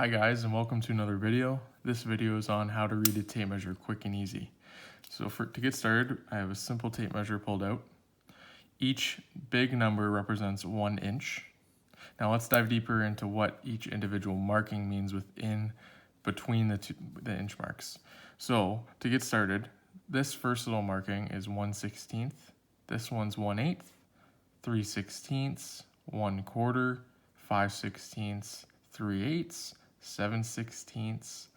Hi guys, and welcome to another video. This video is on how to read a tape measure quick and easy. So to get started, I have a simple tape measure pulled out. Each big number represents 1 inch. Now let's dive deeper into what each individual marking means between the inch marks. So to get started, this first little marking is 1/16. This one's 1/8, 3/16, 1/4, 5/16, 3/8, 7/16,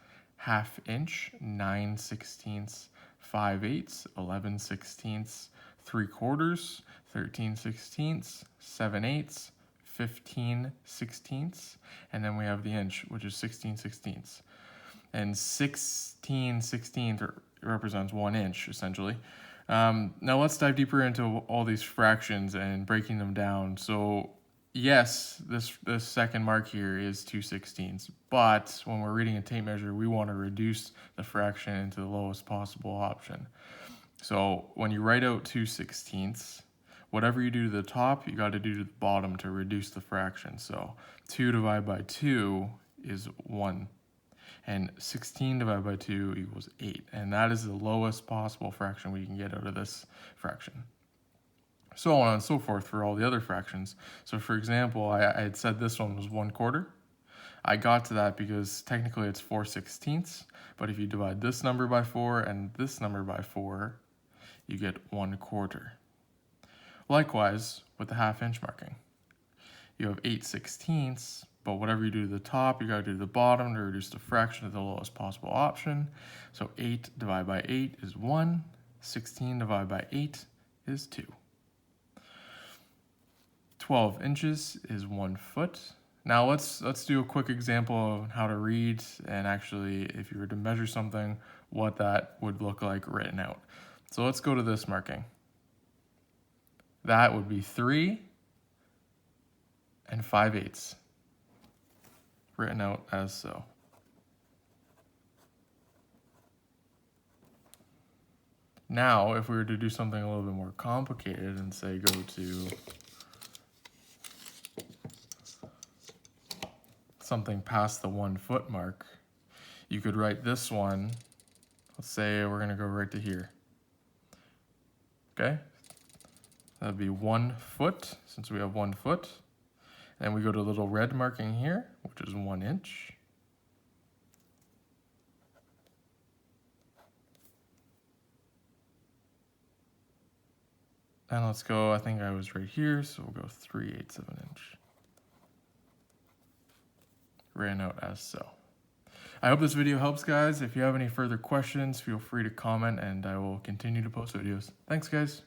½ inch, 9/16, 5/8, 11/16, 3/4, 13/16, 7/8, 15/16, and then we have the inch, which is 16/16. And 16/16 represents 1 inch, essentially. Now let's dive deeper into all these fractions and breaking them down. So yes, this second mark here is 2/16, but when we're reading a tape measure, we want to reduce the fraction into the lowest possible option. So when you write out 2/16, whatever you do to the top, you got to do to the bottom to reduce the fraction. So 2 divided by 2 is 1. And 16 divided by 2 equals 8. And that is the lowest possible fraction we can get out of this fraction. So on and so forth for all the other fractions. So for example, I had said this one was 1/4. I got to that because technically it's 4/16, but if you divide this number by 4 and this number by 4, you get 1/4. Likewise with the ½ inch marking. You have 8/16, but whatever you do to the top, you gotta do to the bottom to reduce the fraction to the lowest possible option. So 8 divided by 8 is 1, 16 divided by 8 is 2. 12 inches is 1 foot. Now let's do a quick example of how to read and actually, if you were to measure something, what that would look like written out. So let's go to this marking. That would be 3 and 5/8, written out as so. Now, if we were to do something a little bit more complicated and say go to something past the 1 foot mark, you could write this one. Let's say we're gonna go right to here. Okay, that'd be 1 foot, since we have 1 foot. And we go to the little red marking here, which is 1 inch. And let's go, I think I was right here, so we'll go 3/8 of an inch. Ran out as so. I hope this video helps, guys. If you have any further questions, feel free to comment and I will continue to post videos. Thanks, guys.